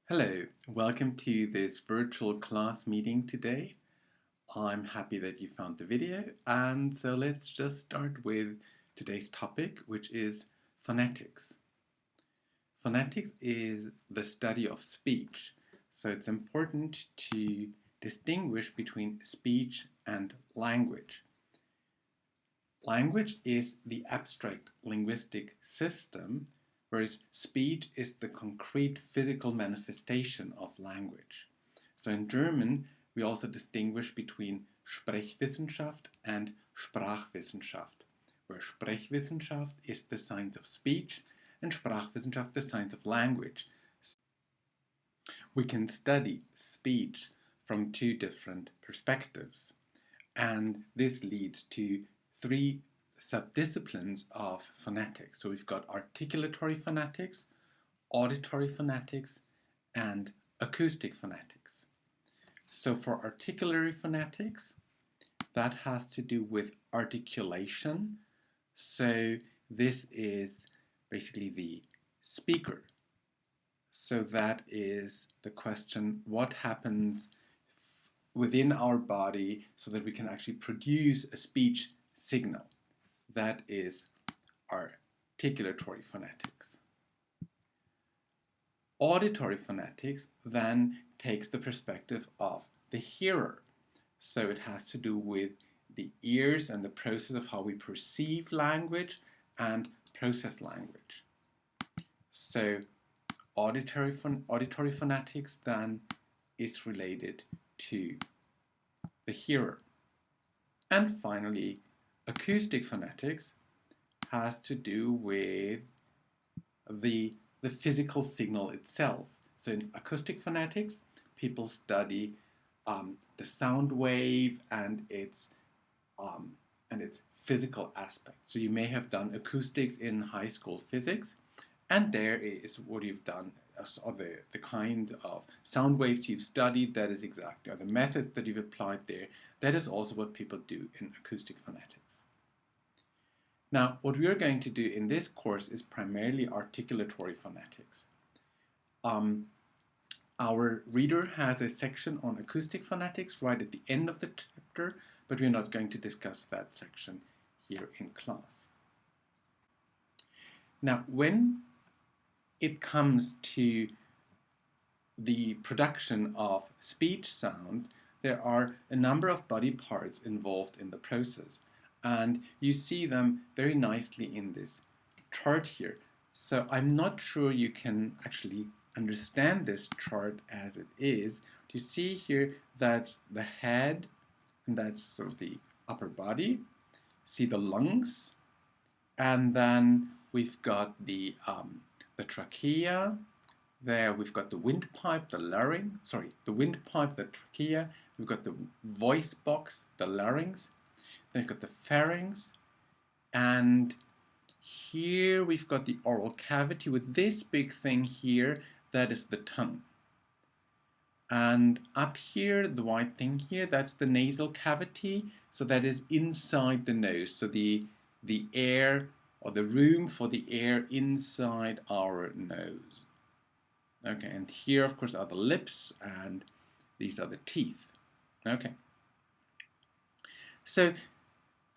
Hello, welcome to this virtual class meeting today. I'm happy that you found the video, and so let's just start with today's topic, which is phonetics. Phonetics is the study of speech, so it's important to distinguish between speech and language. Language is the abstract linguistic system, whereas speech is the concrete physical manifestation of language. So in German, we also distinguish between Sprechwissenschaft and Sprachwissenschaft, where Sprechwissenschaft is the science of speech and Sprachwissenschaft the science of language. We can study speech from two different perspectives, and this leads to three subdisciplines of phonetics. So we've got articulatory phonetics, auditory phonetics, and acoustic phonetics. So for articulatory phonetics, that has to do with articulation. So this is basically the speaker. So that is the question, what happens within our body so that we can actually produce a speech signal. That is articulatory phonetics. Auditory phonetics then takes the perspective of the hearer. So it has to do with the ears and the process of how we perceive language and process language. So auditory phonetics then is related to the hearer. And finally, acoustic phonetics has to do with the physical signal itself. So in acoustic phonetics, people study the sound wave and its physical aspect. So you may have done acoustics in high school physics, and there is what you've done, or the kind of sound waves you've studied, that is exactly, or the methods that you've applied there, that is also what people do in acoustic phonetics. Now, what we are going to do in this course is primarily articulatory phonetics. Our reader has a section on acoustic phonetics right at the end of the chapter, but we're not going to discuss that section here in class. Now, when it comes to the production of speech sounds, there are a number of body parts involved in the process, and you see them very nicely in this chart here. So I'm not sure you can actually understand this chart as it is. You see here, that's the head, and that's sort of the upper body. See the lungs, and then we've got the trachea. There we've got the windpipe, the larynx, the windpipe, the trachea. We've got the voice box, the larynx. Then we've got the pharynx. And here we've got the oral cavity with this big thing here, that is the tongue. And up here, the white thing here, that's the nasal cavity. So that is inside the nose. So the air, or the room for the air inside our nose. Okay, and here, of course, are the lips, and these are the teeth. Okay. So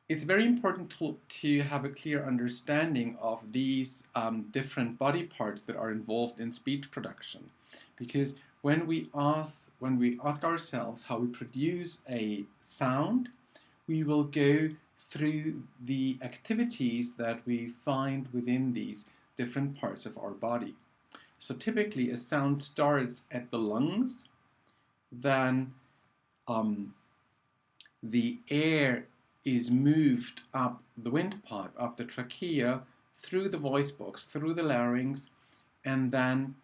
it's very important to have a clear understanding of these different body parts that are involved in speech production, because when we ask ourselves how we produce a sound, we will go through the activities that we find within these different parts of our body. So typically a sound starts at the lungs, then the air is moved up the windpipe, up the trachea, through the voice box, through the larynx, and then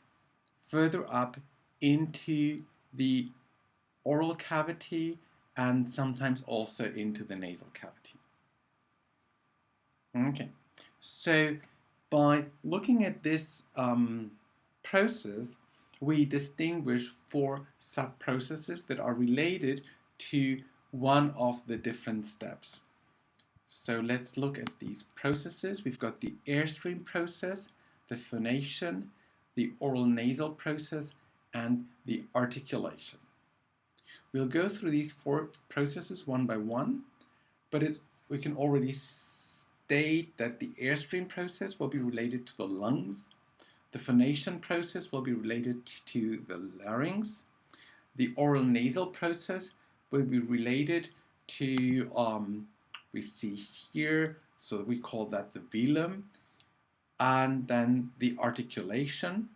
further up into the oral cavity, and sometimes also into the nasal cavity. Okay, so by looking at this process, we distinguish 4 sub-processes that are related to one of the different steps. So let's look at these processes. We've got the airstream process, the phonation, the oral nasal process, and the articulation. We'll go through these 4 processes one by one, but we can already state that the airstream process will be related to the lungs, the phonation process will be related to the larynx, the oral nasal process will be related to, we see here, so we call that the velum, and then the articulation.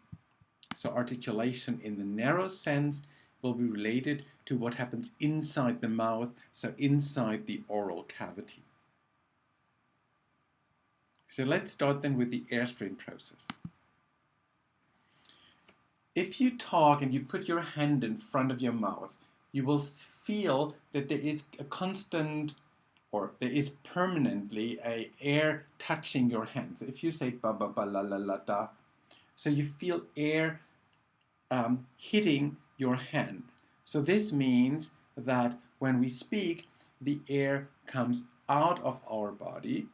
So articulation in the narrow sense will be related to what happens inside the mouth, so inside the oral cavity. So let's start then with the airstream process. If you talk and you put your hand in front of your mouth, you will feel that there is a constant, or there is permanently a air touching your hand. So if you say ba ba ba la la la da, so you feel air hitting your hand. So this means that when we speak, the air comes out of our body,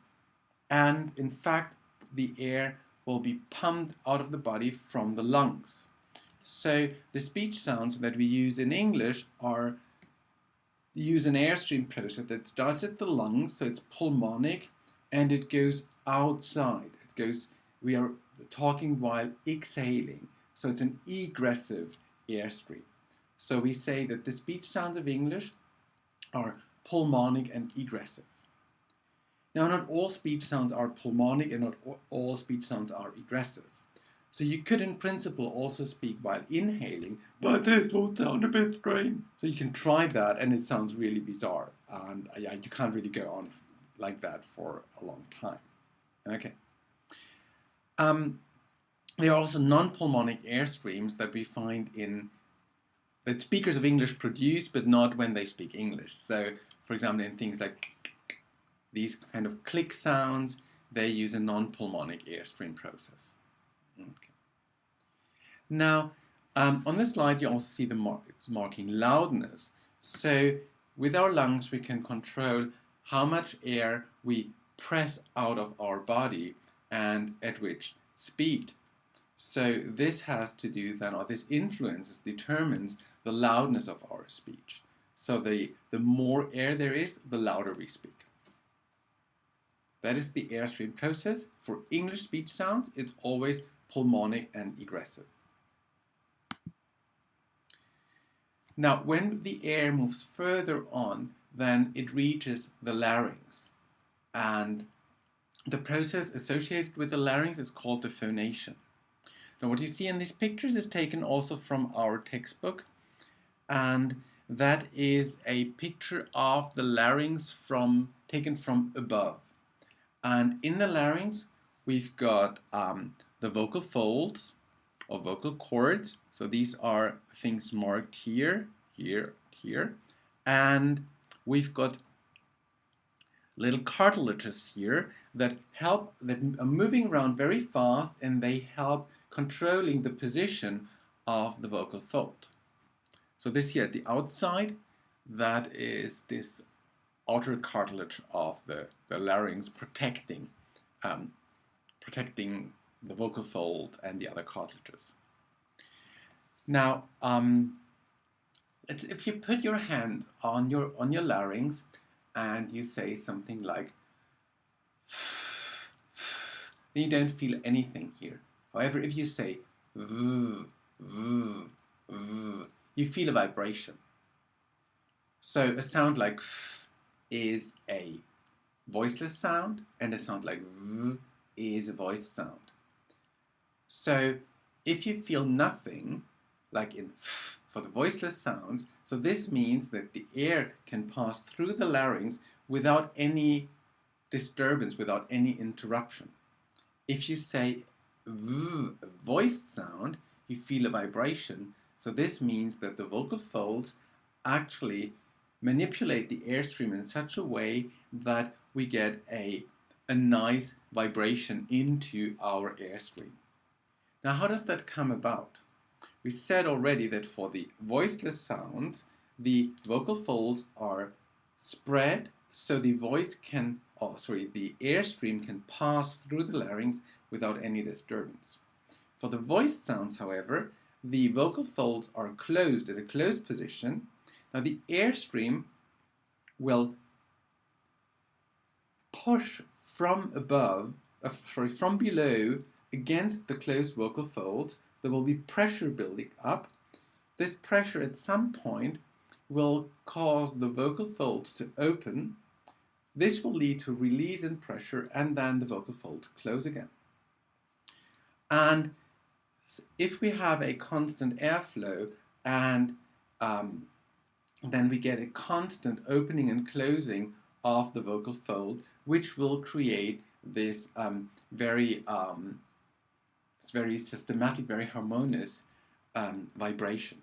and in fact the air will be pumped out of the body from the lungs. So the speech sounds that we use in English use an airstream process that starts at the lungs, so it's pulmonic, and it goes outside. We are talking while exhaling, so it's an egressive airstream. So we say that the speech sounds of English are pulmonic and egressive. Now, not all speech sounds are pulmonic and not all speech sounds are egressive. So you could, in principle, also speak while inhaling, but it will sound a bit strange. So you can try that, and it sounds really bizarre. And yeah, you can't really go on like that for a long time. Okay. There are also non-pulmonic airstreams that we find that speakers of English produce, but not when they speak English. So, for example, in things like these kind of click sounds, they use a non-pulmonic airstream process. Okay. Now, on this slide, you also see it's marking loudness. So, with our lungs, we can control how much air we press out of our body and at which speed. So this has to do then, or this determines the loudness of our speech. So the more air there is, the louder we speak. That is the airstream process. For English speech sounds, it's always pulmonic and egressive. Now, when the air moves further on, then it reaches the larynx. And the process associated with the larynx is called the phonation. Now, what you see in these pictures is taken also from our textbook, and that is a picture of the larynx taken from above. And in the larynx, we've got the vocal folds or vocal cords. So these are things marked here, here, here. And we've got little cartilages here that are moving around very fast, and they help controlling the position of the vocal fold. So this here at the outside, that is this outer cartilage of the larynx protecting the vocal fold and the other cartilages. Now, if you put your hand on your larynx and you say something like, then you don't feel anything here. However, if you say v, v, v, you feel a vibration. So a sound like f is a voiceless sound, and a sound like v is a voiced sound. So if you feel nothing, like in f for the voiceless sounds, so this means that the air can pass through the larynx without any disturbance, without any interruption. If you say v, a voiced sound, you feel a vibration. So this means that the vocal folds actually manipulate the airstream in such a way that we get a nice vibration into our airstream. Now, how does that come about? We said already that for the voiceless sounds, the vocal folds are spread, so the the airstream can pass through the larynx without any disturbance. For the voiced sounds, however, the vocal folds are closed at a closed position, now the airstream will push from from below against the closed vocal folds. There will be pressure building up. This pressure at some point will cause the vocal folds to open. This will lead to release in pressure, and then the vocal folds close again. And if we have a constant airflow, and then we get a constant opening and closing of the vocal fold, which will create this very systematic, very harmonious vibration.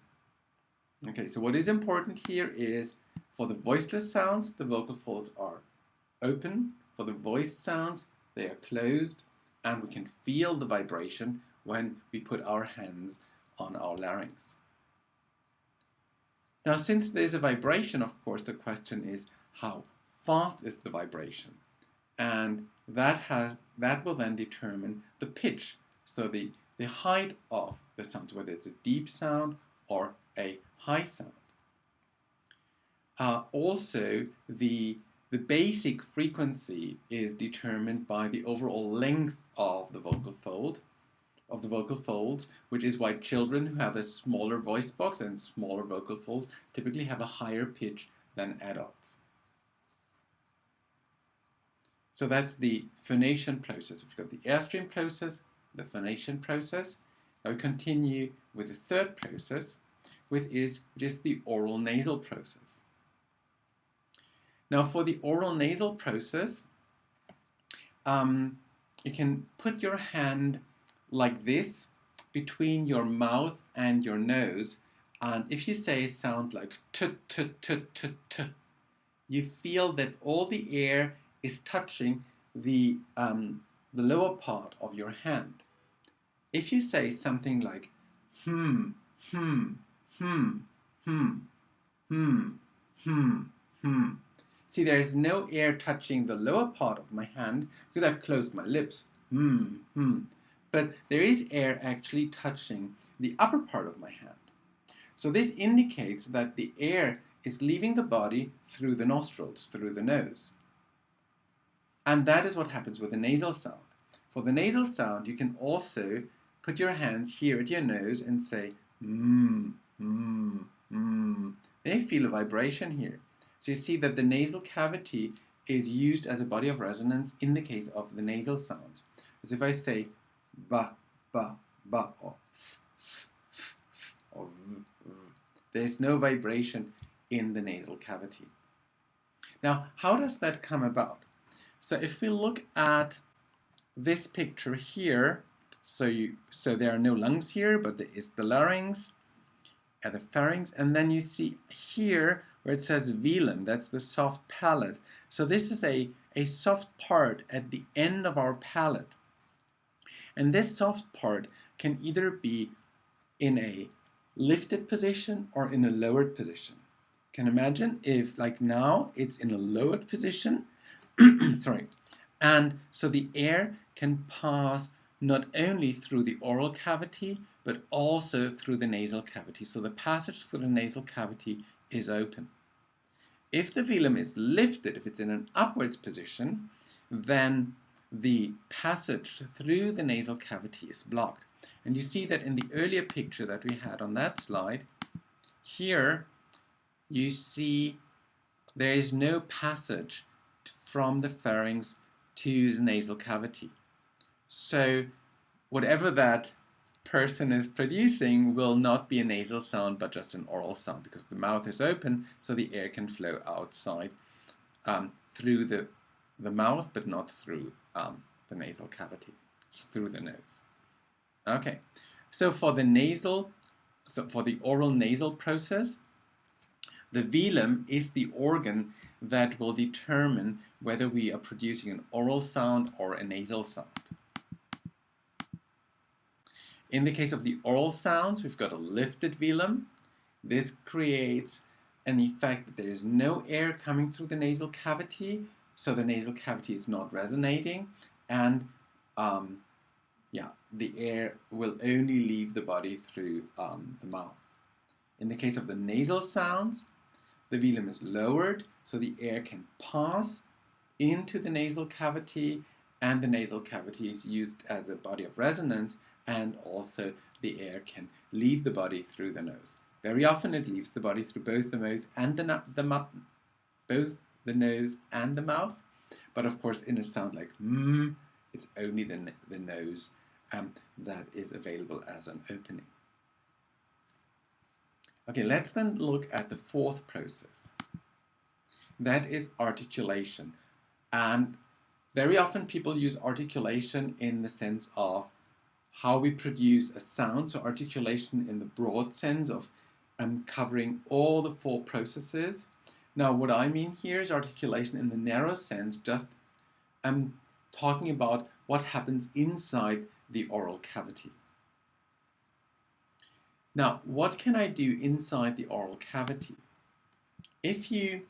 Okay, so what is important here is for the voiceless sounds, the vocal folds are open. For the voiced sounds, they are closed, and we can feel the vibration when we put our hands on our larynx. Now, since there's a vibration, of course, the question is how fast is the vibration? And that will then determine the pitch, so the height of the sounds, whether it's a deep sound or a high sound. Also, the basic frequency is determined by the overall length of the vocal folds, which is why children who have a smaller voice box and smaller vocal folds typically have a higher pitch than adults. So that's the phonation process. We've got the airstream process, the phonation process. Now we continue with the third process, which is the oral nasal process. Now for the oral nasal process, you can put your hand like this between your mouth and your nose, and if you say a sound like t t t t t, you feel that all the air is touching the lower part of your hand. If you say something like hmm, hmm, hmm, hmm, hmm, hmm, hmm, see, there is no air touching the lower part of my hand because I've closed my lips. Hmm, hmm. But there is air actually touching the upper part of my hand. So this indicates that the air is leaving the body through the nostrils, through the nose. And that is what happens with the nasal sound. For the nasal sound, you can also put your hands here at your nose and say mm, mm, mm. Then you feel a vibration here. So you see that the nasal cavity is used as a body of resonance in the case of the nasal sounds. As if I say ba, ba, ba, or s, s, f, f, or v, v. There's no vibration in the nasal cavity. Now, how does that come about? So if we look at this picture here, so there are no lungs here, but there is the larynx and the pharynx, and then you see here where it says velum, that's the soft palate. So this is a soft part at the end of our palate. And this soft part can either be in a lifted position or in a lowered position. Can imagine if, like now, it's in a lowered position, sorry, and so the air can pass not only through the oral cavity, but also through the nasal cavity. So the passage through the nasal cavity is open. If the velum is lifted, if it's in an upwards position, then the passage through the nasal cavity is blocked. And you see that in the earlier picture that we had on that slide, here you see there is no passage from the pharynx to the nasal cavity. So whatever that person is producing will not be a nasal sound but just an oral sound, because the mouth is open so the air can flow outside through the mouth, but not through the nasal cavity, through the nose. Okay, so for the oral nasal process, the velum is the organ that will determine whether we are producing an oral sound or a nasal sound. In the case of the oral sounds, we've got a lifted velum. This creates an effect that there is no air coming through the nasal cavity, so the nasal cavity is not resonating, and the air will only leave the body through the mouth. In the case of the nasal sounds, the velum is lowered so the air can pass into the nasal cavity, and the nasal cavity is used as a body of resonance, and also the air can leave the body through the nose. Very often it leaves the body through both the mouth and both the nose and the mouth, but of course in a sound like it's only the nose that is available as an opening. Okay, let's then look at the fourth process. That is articulation. And very often people use articulation in the sense of how we produce a sound. So articulation in the broad sense of covering all the four processes. Now what I mean here is articulation in the narrow sense, just talking about what happens inside the oral cavity. Now, what can I do inside the oral cavity? If you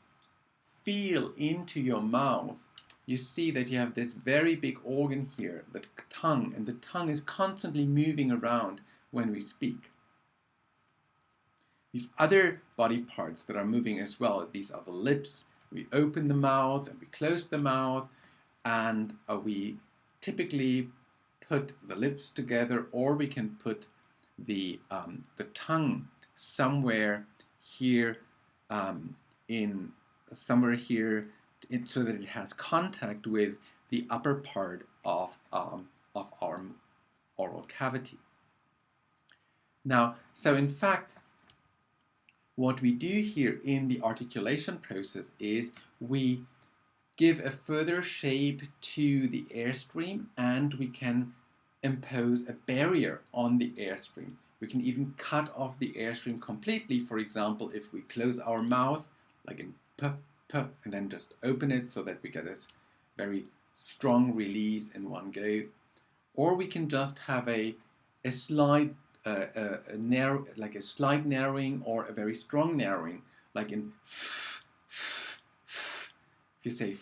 feel into your mouth, you see that you have this very big organ here, the tongue, and the tongue is constantly moving around when we speak. We have other body parts that are moving as well. These are the lips. We open the mouth and we close the mouth, and we typically put the lips together, or we can put the tongue somewhere here so that it has contact with the upper part of our oral cavity. Now, so in fact, what we do here in the articulation process is we give a further shape to the airstream, and we can impose a barrier on the airstream. We can even cut off the airstream completely. For example, if we close our mouth, like in p, and then just open it so that we get a very strong release in one go. Or we can just have a slight slight narrowing, or a very strong narrowing, like in if you say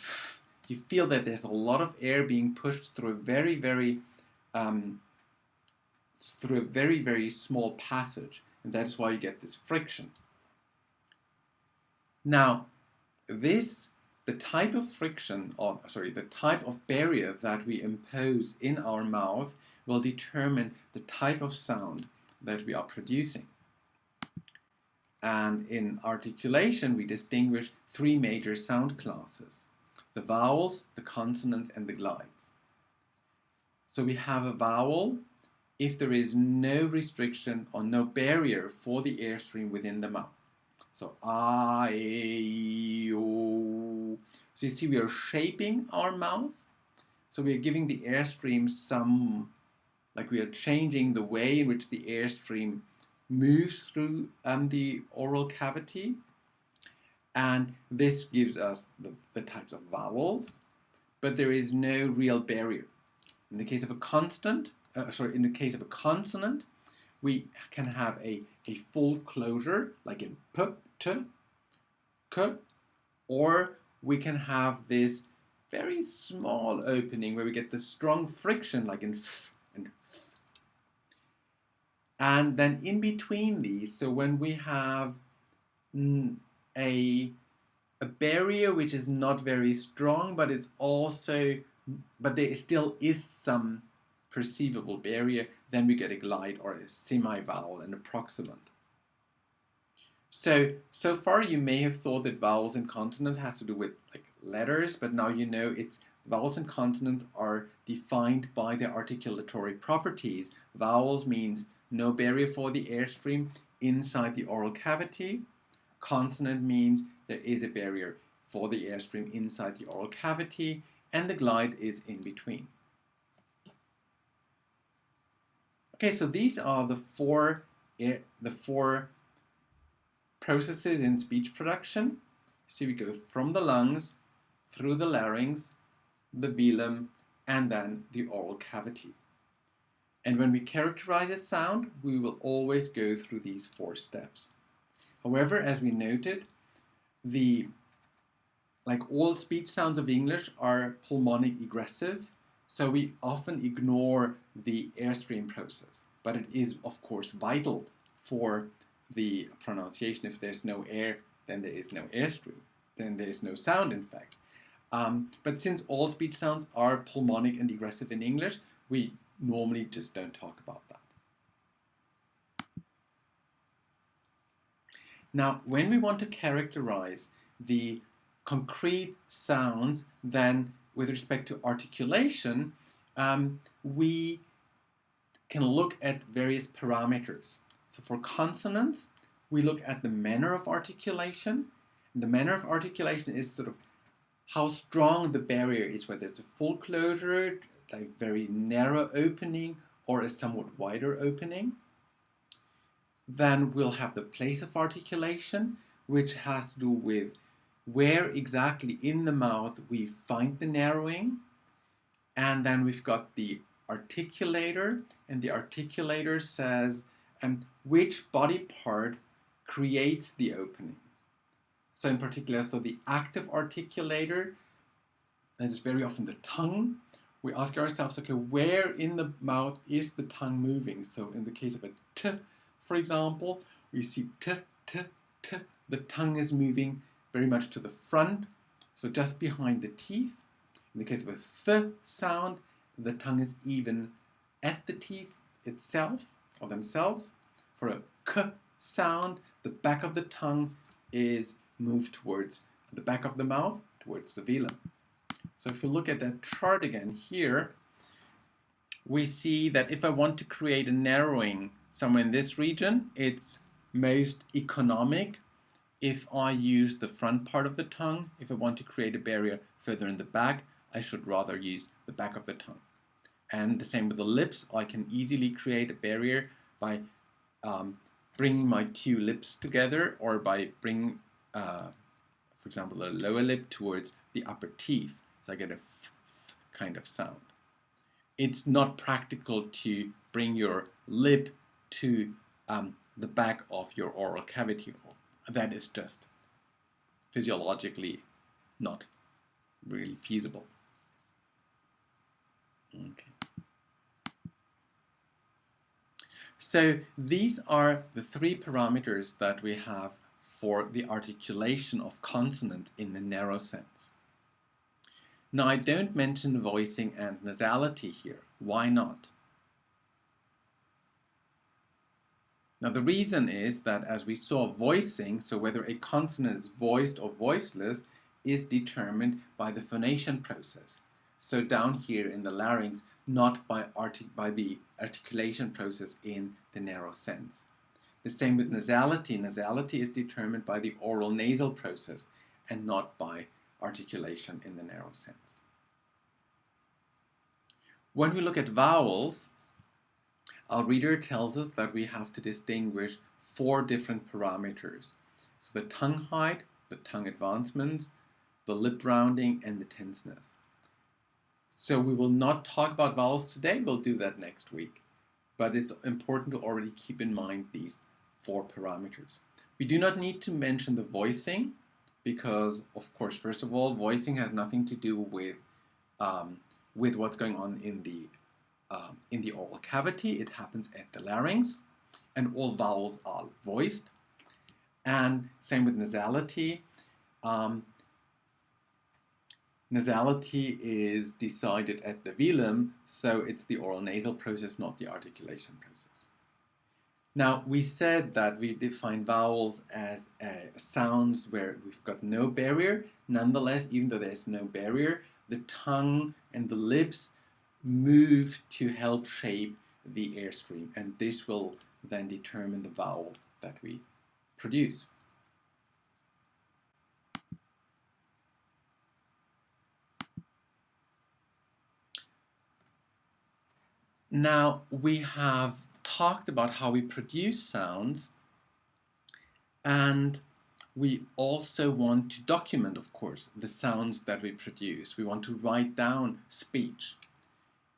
you feel that there's a lot of air being pushed through a very, very small passage, and that is why you get this friction. Now, the type of friction, the type of barrier that we impose in our mouth will determine the type of sound that we are producing. And in articulation, we distinguish three major sound classes: the vowels, the consonants, and the glides. So we have a vowel if there is no restriction or no barrier for the airstream within the mouth. So A, E, O. So you see we are shaping our mouth. So we are giving the airstream we are changing the way in which the airstream moves through the oral cavity. And this gives us the types of vowels, but there is no real barrier. In the case of a consonant, we can have a full closure, like in p, t, k, or we can have this very small opening where we get the strong friction, like in f and f. And then in between these, so when we have a barrier which is not very strong, but there still is some perceivable barrier, then we get a glide or a semi-vowel and approximant. So far you may have thought that vowels and consonants has to do with like letters, but now you know vowels and consonants are defined by their articulatory properties. Vowels means no barrier for the airstream inside the oral cavity. Consonant means there is a barrier for the airstream inside the oral cavity, and the glide is in between. Okay, so these are the four processes in speech production. So we go from the lungs, through the larynx, the velum, and then the oral cavity. And when we characterize a sound, we will always go through these four steps. However, as we noted, like all speech sounds of English are pulmonic egressive. So we often ignore the airstream process, but it is, of course, vital for the pronunciation. If there's no air, then there is no airstream. Then there is no sound, in fact. But since all speech sounds are pulmonic and egressive in English, we normally just don't talk about that. Now, when we want to characterize the concrete sounds, then with respect to articulation, we can look at various parameters. So for consonants, we look at the manner of articulation. And the manner of articulation is sort of how strong the barrier is, whether it's a full closure, a very narrow opening, or a somewhat wider opening. Then we'll have the place of articulation, which has to do with where exactly in the mouth we find the narrowing. And then we've got the articulator, and the articulator says which body part creates the opening. So in particular, so the active articulator, that is very often the tongue. We ask ourselves, okay, where in the mouth is the tongue moving? So in the case of a t, for example, we see t, t, t. The tongue is moving very much to the front, so just behind the teeth. In the case of a th sound, the tongue is even at the teeth itself, or themselves. For a k sound, the back of the tongue is moved towards the back of the mouth, towards the velum. So if you look at that chart again here, we see that if I want to create a narrowing somewhere in this region, it's most economic if I use the front part of the tongue. If I want to create a barrier further in the back, I should rather use the back of the tongue. And the same with the lips. I can easily create a barrier by bringing my two lips together, or by bringing, for example, a lower lip towards the upper teeth. So I get a f kind of sound. It's not practical to bring your lip to the back of your oral cavity. That is just physiologically not really feasible. Okay. So these are the three parameters that we have for the articulation of consonants in the narrow sense. Now, I don't mention voicing and nasality here. Why not? Now, the reason is that, as we saw, voicing, so whether a consonant is voiced or voiceless, is determined by the phonation process. So down here in the larynx, not by the articulation process in the narrow sense. The same with nasality. Nasality is determined by the oral nasal process and not by articulation in the narrow sense. When we look at vowels, our reader tells us that we have to distinguish 4 different parameters. So the tongue height, the tongue advancements, the lip rounding, and the tenseness. So we will not talk about vowels today, we'll do that next week. But it's important to already keep in mind these 4 parameters. We do not need to mention the voicing, because, of course, first of all, voicing has nothing to do with what's going on in the oral cavity. It happens at the larynx, and all vowels are voiced. And same with nasality. Nasality is decided at the velum, so it's the oral nasal process, not the articulation process. Now, we said that we define vowels as sounds where we've got no barrier. Nonetheless, even though there's no barrier, the tongue and the lips move to help shape the airstream, and this will then determine the vowel that we produce. Now, we have talked about how we produce sounds, and we also want to document, of course, the sounds that we produce. We want to write down speech.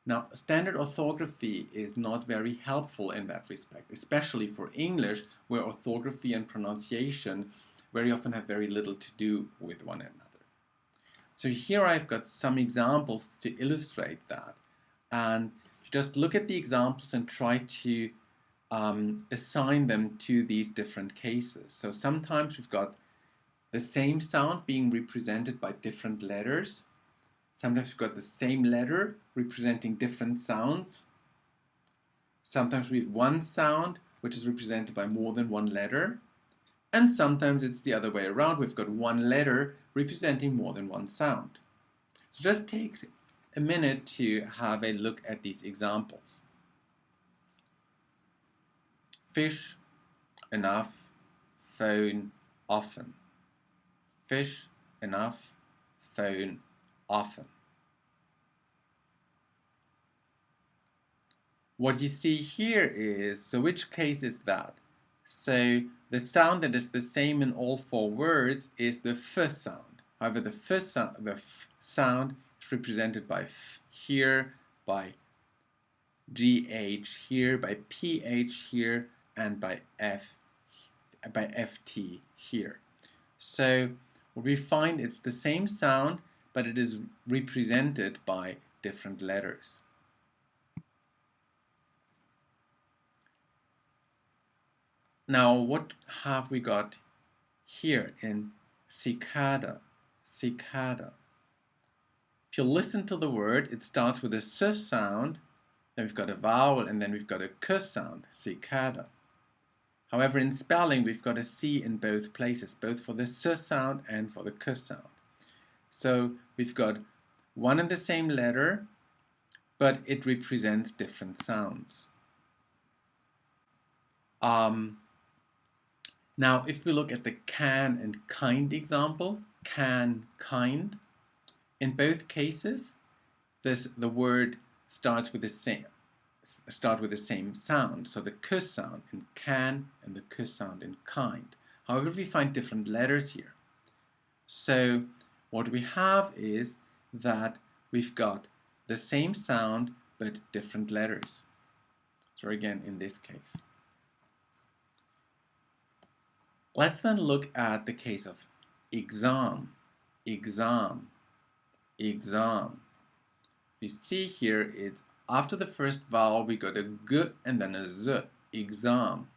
Now, standard orthography is not very helpful in that respect, especially for English, where orthography and pronunciation very often have very little to do with one another. So here I've got some examples to illustrate that. and just look at the examples and try to assign them to these different cases. So sometimes we've got the same sound being represented by different letters. Sometimes we've got the same letter representing different sounds. Sometimes we have one sound which is represented by more than one letter. And sometimes it's the other way around. We've got one letter representing more than one sound. So just take a minute to have a look at these examples. Fish, enough, phone, often. Fish, enough, phone, often. What you see here is, so which case is that? So the sound that is the same in all four words is the f sound. However, the f sound is represented by f here, by gh here, by ph here, and by ft here. So what we find, it's the same sound, but it is represented by different letters. Now, what have we got here in cicada? Cicada. If you listen to the word, it starts with a s sound, then we've got a vowel, and then we've got a k sound, cicada. However, in spelling, we've got a C in both places, both for the s sound and for the k sound. So we've got one and the same letter, but it represents different sounds. Now, if we look at the can and kind example, can, kind, in both cases, the word starts with the same sound. So the k sound in can and the k sound in kind. However, we find different letters here. So what we have is that we've got the same sound but different letters. So again, in this case. Let's then look at the case of exam, exam, exam. We see here it's after the first vowel we got a g and then a z, exam.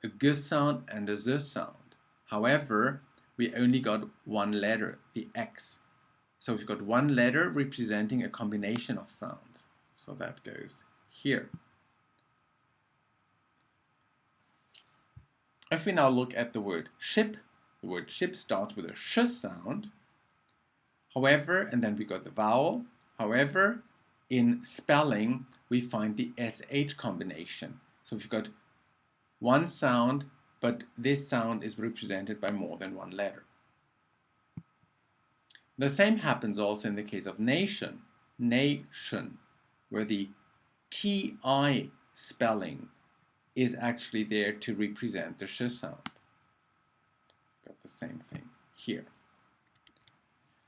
A g sound and a z sound. However, we only got one letter, the x. So we've got one letter representing a combination of sounds. So that goes here. If we now look at the word ship starts with a sh sound. However, and then we got the vowel. However, in spelling, we find the sh combination. So we've got one sound, but this sound is represented by more than one letter. The same happens also in the case of nation, nation, where the ti spelling is actually there to represent the sh sound. Got the same thing here.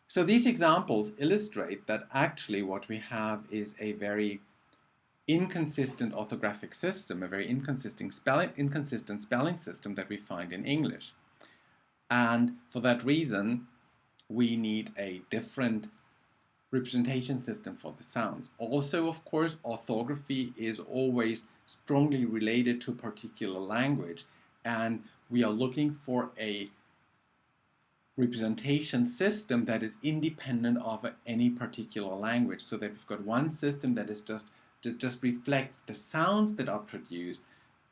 So these examples illustrate that actually what we have is a very inconsistent orthographic system, a very inconsistent spelling system that we find in English. And for that reason, we need a different representation system for the sounds. Also, of course, orthography is always strongly related to a particular language, and we are looking for a representation system that is independent of any particular language, so that we've got one system that is just reflects the sounds that are produced,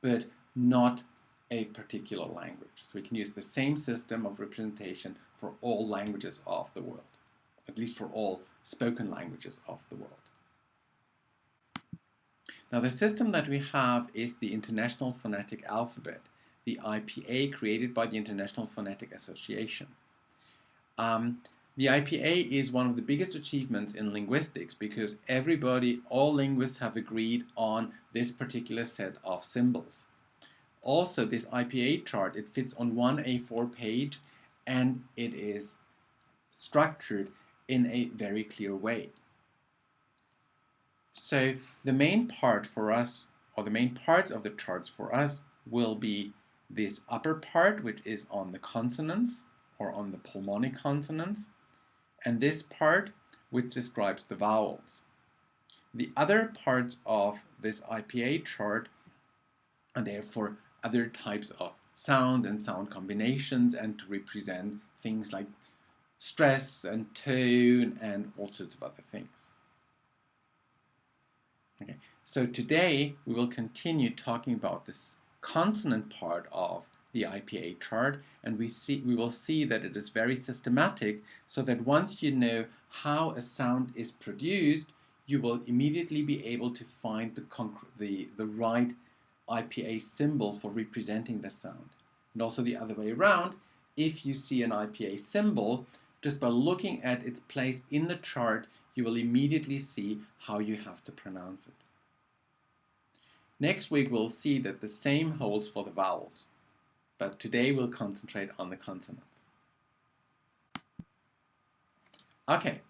but not a particular language. So we can use the same system of representation for all languages of the world, at least for all spoken languages of the world. Now, the system that we have is the International Phonetic Alphabet, the IPA, created by the International Phonetic Association. The IPA is one of the biggest achievements in linguistics because all linguists have agreed on this particular set of symbols. Also, this IPA chart, it fits on one A4 page and it is structured in a very clear way. So the main part for us, or the main parts of the charts for us, will be this upper part, which is on the consonants or on the pulmonic consonants, and this part which describes the vowels. The other parts of this IPA chart are there for other types of sound and sound combinations and to represent things like stress and tone and all sorts of other things. Okay, so today we will continue talking about this consonant part of the IPA chart, and we will see that it is very systematic, so that once you know how a sound is produced, you will immediately be able to find the right IPA symbol for representing the sound. And also the other way around, if you see an IPA symbol, just by looking at its place in the chart, you will immediately see how you have to pronounce it. Next week we'll see that the same holds for the vowels, but today we'll concentrate on the consonants. Okay,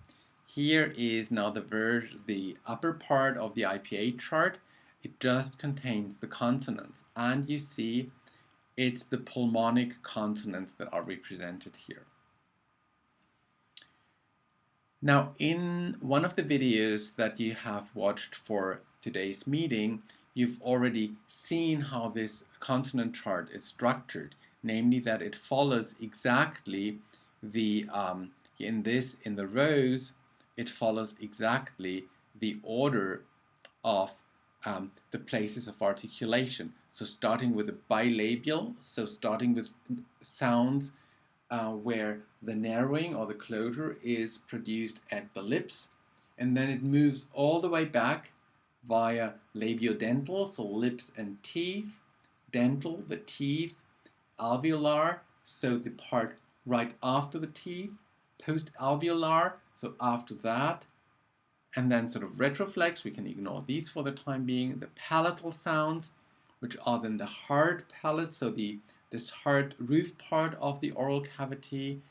here is now the upper part of the IPA chart. It just contains the consonants, and you see it's the pulmonic consonants that are represented here. Now, in one of the videos that you have watched for today's meeting, you've already seen how this consonant chart is structured, namely that it follows exactly the in the rows, it follows exactly the order of the places of articulation. So starting with a bilabial, so starting with sounds where the narrowing or the closure is produced at the lips, and then it moves all the way back via labiodental, so lips and teeth, dental, the teeth, alveolar, so the part right after the teeth, post-alveolar, so after that, and then sort of retroflex, we can ignore these for the time being, the palatal sounds, which are then the hard palate, so this hard roof part of the oral cavity,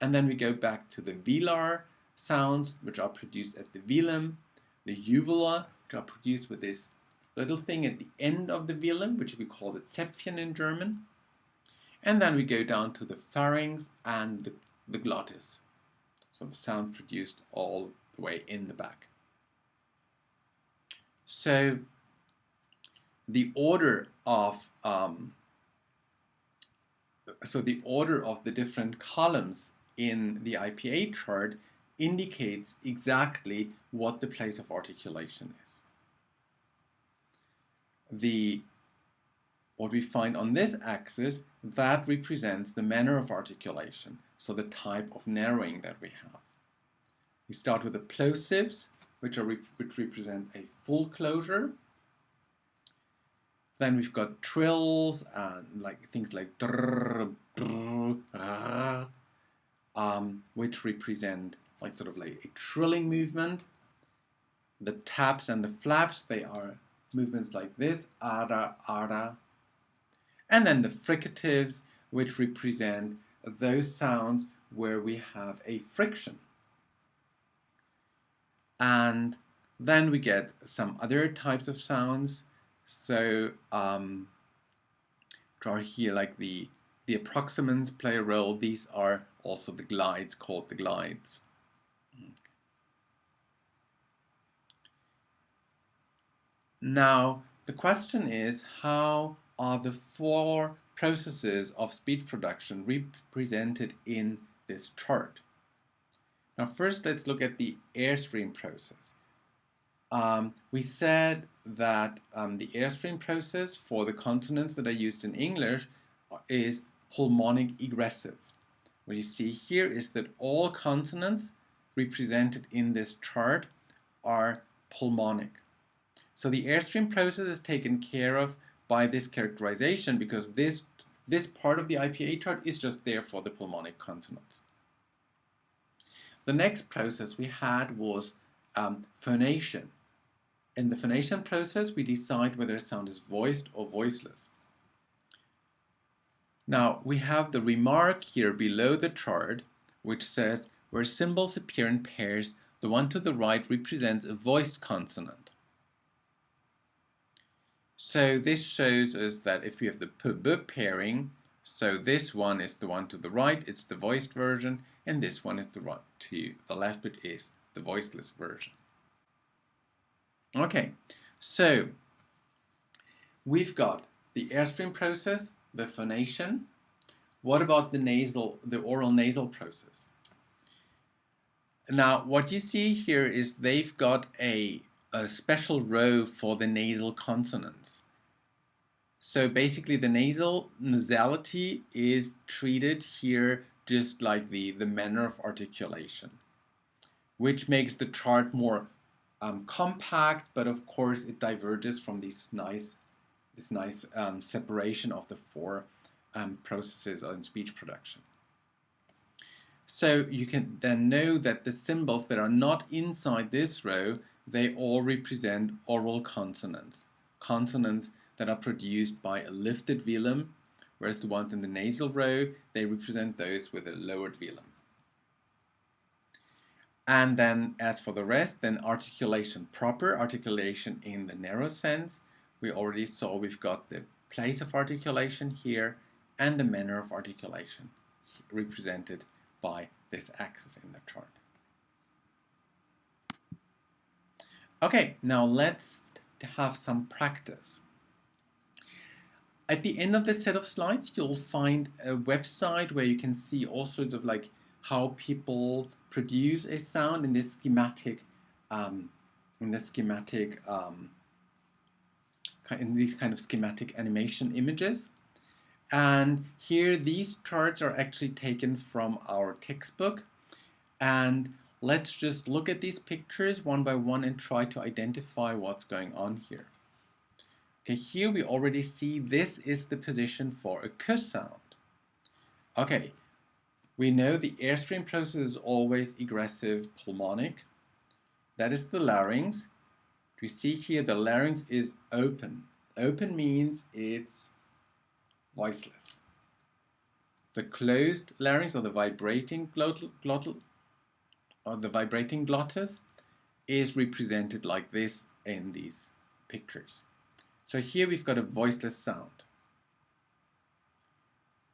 and then we go back to the velar sounds, which are produced at the velum, the uvula, which are produced with this little thing at the end of the velum, which we call the Zäpfchen in German, and then we go down to the pharynx and the glottis, so the sound produced all the way in the back. So the order of the different columns in the IPA chart indicates exactly what the place of articulation is. What we find on this axis, that represents the manner of articulation, so the type of narrowing that we have. We start with the plosives, which represent a full closure. Then we've got trills and things like drr, drr, which represent sort of like a trilling movement. The taps and the flaps, they are movements like this, ara, ara. And then the fricatives, which represent those sounds where we have a friction. And then we get some other types of sounds. So draw here like the approximants play a role. These are also the glides, called the glides. Now the question is, how are the four processes of speech production represented in this chart? Now first let's look at the airstream process. We said that the airstream process for the consonants that are used in English is pulmonic egressive. What you see here is that all consonants represented in this chart are pulmonic. So the airstream process is taken care of by this characterization, because this part of the IPA chart is just there for the pulmonic consonants. The next process we had was phonation. In the phonation process, we decide whether a sound is voiced or voiceless. Now, we have the remark here below the chart, which says, where symbols appear in pairs, the one to the right represents a voiced consonant. So this shows us that if we have the p-b pairing, so this one is the one to the right, it's the voiced version, and this one is the one to the left, it is the voiceless version. Okay, so we've got the airstream process, the phonation. What about the oral nasal process? Now, what you see here is they've got a special row for the nasal consonants. So basically the nasality is treated here just like the manner of articulation, which makes the chart more compact, but of course it diverges from this nice separation of the four processes in speech production. So you can then know that the symbols that are not inside this row, they all represent oral consonants. Consonants that are produced by a lifted velum, whereas the ones in the nasal row, they represent those with a lowered velum. And then as for the rest, then articulation proper, articulation in the narrow sense. We already saw we've got the place of articulation here and the manner of articulation represented by this axis in the chart. Okay, now let's have some practice. At the end of this set of slides, you'll find a website where you can see all sorts of like how people produce a sound in this schematic, in these kind of schematic animation images. And here, these charts are actually taken from our textbook. And let's just look at these pictures one by one and try to identify what's going on here. Okay, here we already see this is the position for a k sound. Okay, we know the airstream process is always egressive pulmonic. That is the larynx. We see here the larynx is open. Open means it's voiceless. The closed larynx, or the vibrating glottis, is represented like this in these pictures. So here we've got a voiceless sound.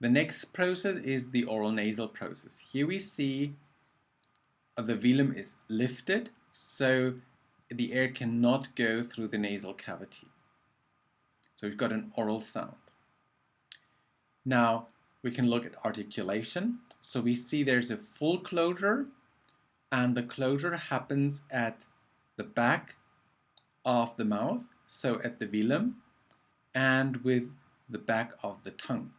The next process is the oral nasal process. Here we see the velum is lifted, so the air cannot go through the nasal cavity. So we've got an oral sound. Now we can look at articulation. So we see there's a full closure, and the closure happens at the back of the mouth, so at the velum, and with the back of the tongue.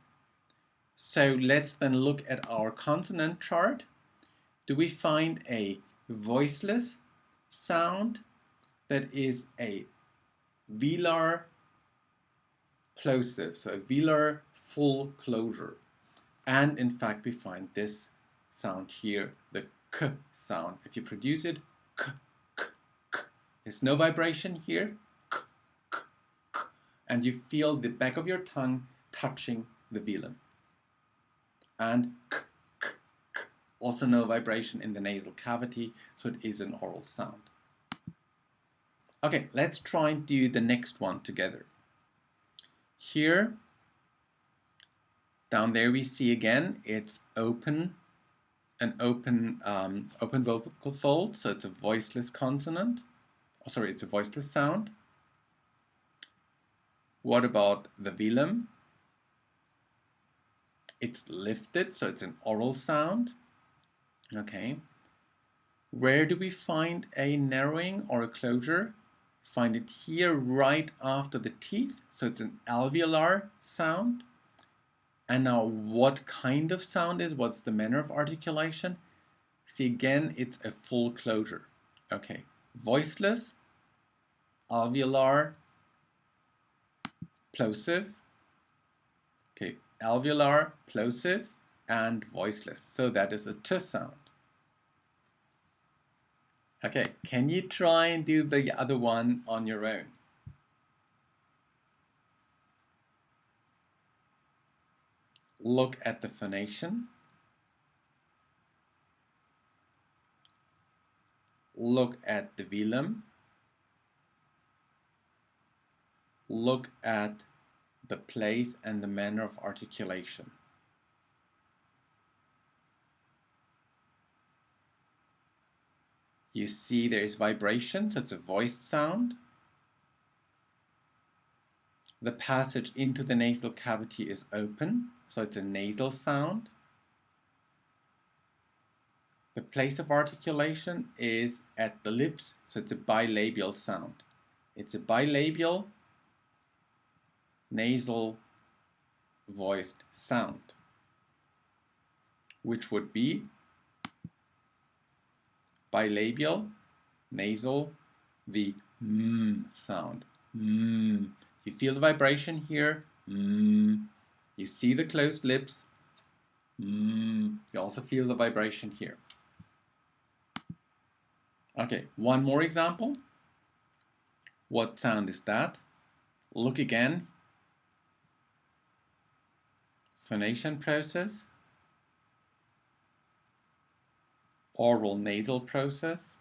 So let's then look at our consonant chart. Do we find a voiceless sound that is a velar plosive, so a velar full closure? And in fact, we find this sound here, the k sound. If you produce it, k, k, k. There's no vibration here, k, k, k. And you feel the back of your tongue touching the velum. And k, k, k. Also no vibration in the nasal cavity, so it is an oral sound. Okay, let's try and do the next one together. Here, down there we see again, it's open, an open vocal fold, so it's a voiceless consonant. Oh, sorry, it's a voiceless sound. What about the velum? It's lifted, so it's an oral sound. Okay. Where do we find a narrowing or a closure? Find it here right after the teeth, so it's an alveolar sound. And now what kind of sound is, what's the manner of articulation? See, again, it's a full closure. Okay, voiceless, alveolar, plosive. Okay, alveolar, plosive, and voiceless. So that is a t sound. Okay, can you try and do the other one on your own? Look at the phonation. Look at the velum. Look at the place and the manner of articulation. You see there is vibration, so it's a voiced sound. The passage into the nasal cavity is open, so it's a nasal sound. The place of articulation is at the lips, so it's a bilabial sound. It's a bilabial nasal voiced sound, which would be bilabial, nasal, the sound. You feel the vibration here. You see the closed lips. You also feel the vibration here. Okay, one more example. What sound is that? Look again. Phonation process. Oral nasal process.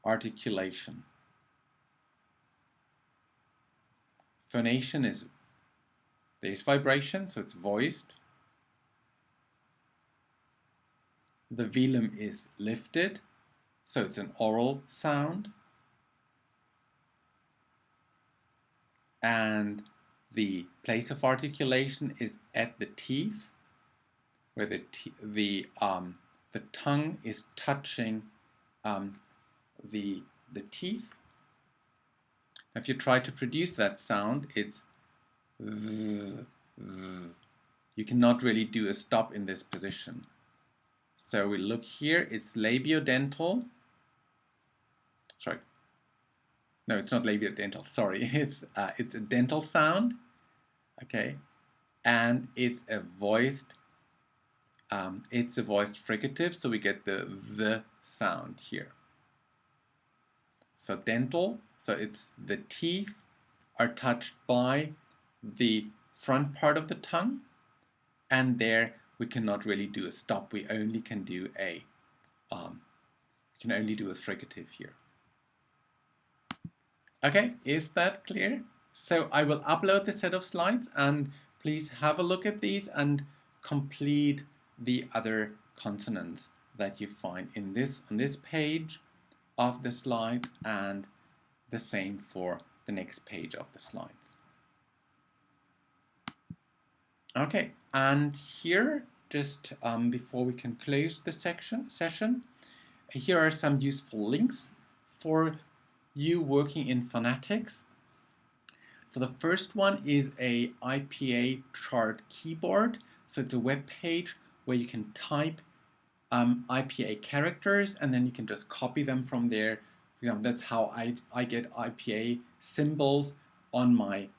Articulation. Phonation is, there's vibration, so it's voiced. The velum is lifted, so it's an oral sound. And the place of articulation is at the teeth, where the tongue is touching the teeth. If you try to produce that sound, it's you cannot really do a stop in this position. So we look here, it's labiodental. Sorry. No, it's not labiodental, sorry. It's a dental sound. Okay. And it's a voiced fricative, so we get the sound here. So dental, so it's the teeth are touched by the front part of the tongue, and there we cannot really do a stop. We only can do a fricative here. Okay, is that clear? So I will upload the set of slides, and please have a look at these and complete the other consonants that you find in on this page of the slides, and the same for the next page of the slides. Okay, and here, just before we can close the session, here are some useful links for you working in phonetics. So the first one is a IPA chart keyboard. So it's a web page where you can type IPA characters, and then you can just copy them from there. For example, that's how I get IPA symbols on my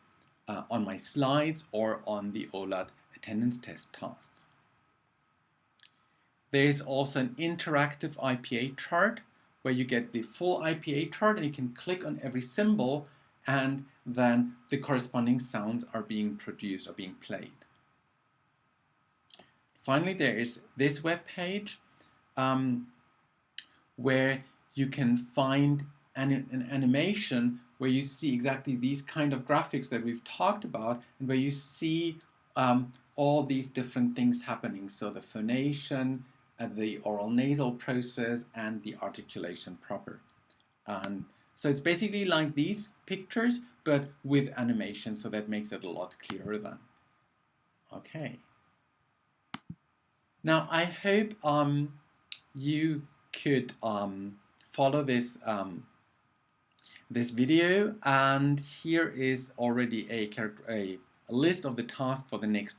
slides or on the OLAT attendance test tasks. There is also an interactive IPA chart where you get the full IPA chart, and you can click on every symbol, and then the corresponding sounds are being produced or being played. Finally, there is this web page where you can find an animation where you see exactly these kind of graphics that we've talked about, and where you see all these different things happening. So the phonation, the oral nasal process, and the articulation proper. So it's basically like these pictures, but with animation, so that makes it a lot clearer then. Okay. Now I hope you could follow this this video, and here is already a list of the tasks for the next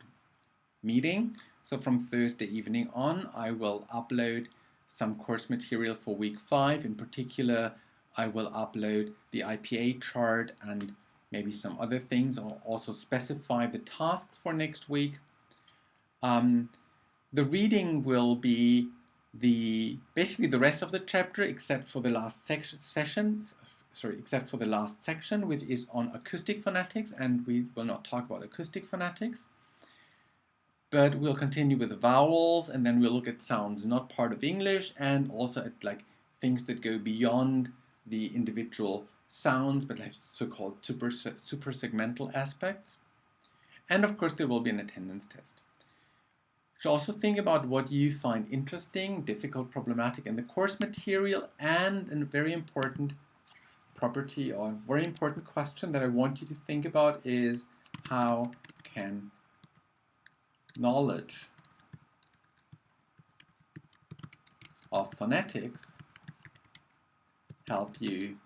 meeting. So from Thursday evening on, I will upload some course material for week 5. In particular, I will upload the IPA chart and maybe some other things. I'll also specify the task for next week. The reading will be basically the rest of the chapter, except for the last section, which is on acoustic phonetics, and we will not talk about acoustic phonetics. But we'll continue with the vowels, and then we'll look at sounds not part of English, and also at like things that go beyond the individual sounds, but like so-called super segmental aspects. And of course, there will be an attendance test. So also think about what you find interesting, difficult, problematic in the course material, and a very important property or a very important question that I want you to think about is, how can knowledge of phonetics help you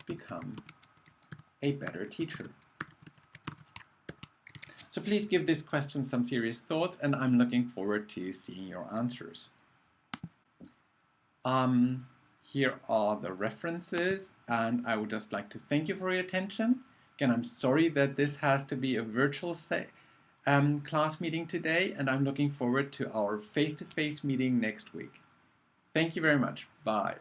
become a better teacher? So please give this question some serious thought, and I'm looking forward to seeing your answers. Here are the references, and I would just like to thank you for your attention. Again, I'm sorry that this has to be a virtual class meeting today, and I'm looking forward to our face-to-face meeting next week. Thank you very much. Bye.